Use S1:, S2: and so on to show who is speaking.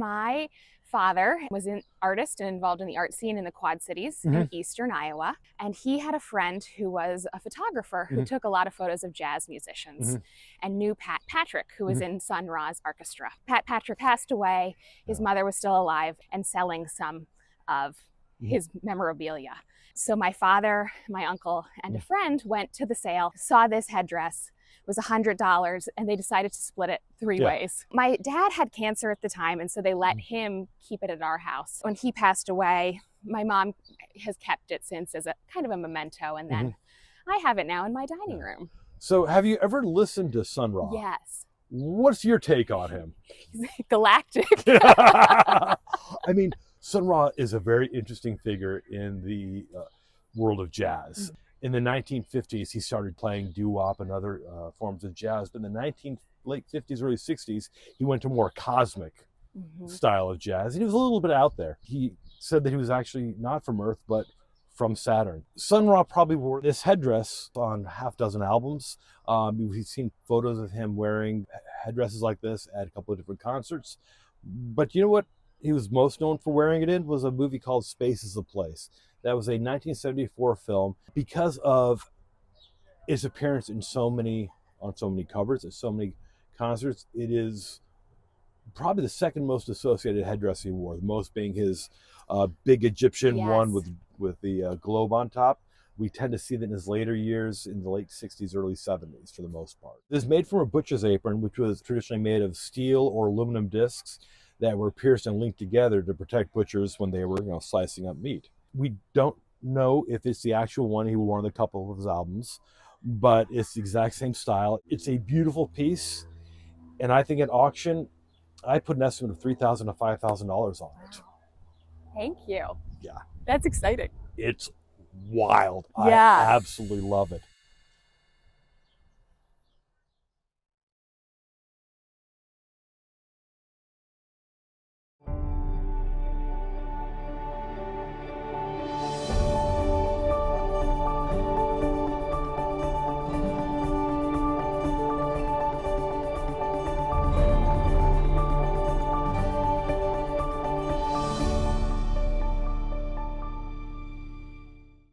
S1: My father was an artist and involved in the art scene in the Quad Cities in eastern Iowa. And he had a friend who was a photographer who took a lot of photos of jazz musicians and knew Pat Patrick, who was in Sun Ra's orchestra. Pat Patrick passed away. His mother was still alive and selling some of his memorabilia. So my father, my uncle, and a friend went to the sale, saw this headdress. It was $100, and they decided to split it three ways. My dad had cancer at the time, and so they let him keep it at our house. When he passed away, my mom has kept it since as a kind of a memento, and then I have it now in my dining room.
S2: So have you ever listened to Sun Ra?
S1: Yes.
S2: What's your take on him?
S1: He's galactic.
S2: I mean, Sun Ra is a very interesting figure in the world of jazz. In the 1950s, he started playing doo-wop and other forms of jazz. But in the late 50s, early 60s, he went to more cosmic style of jazz. And he was a little bit out there. He said that he was actually not from Earth, but from Saturn. Sun Ra probably wore this headdress on half dozen albums. We've seen photos of him wearing headdresses like this at a couple of different concerts. But you know what he was most known for wearing it in was a movie called Space is the Place. That was a 1974 film. Because of its appearance on so many covers at so many concerts, it is probably the second most associated headdress he wore. The most being his big Egyptian one with the globe on top. We tend to see that in his later years in the late 60s, early 70s for the most part. This is made from a butcher's apron, which was traditionally made of steel or aluminum discs that were pierced and linked together to protect butchers when they were slicing up meat. We don't know if it's the actual one he wore on a couple of his albums, but it's the exact same style. It's a beautiful piece, and I think at auction, I put an estimate of $3,000 to $5,000 on it.
S1: Thank you.
S2: Yeah.
S1: That's exciting.
S2: It's wild.
S1: Yeah.
S2: I absolutely love it.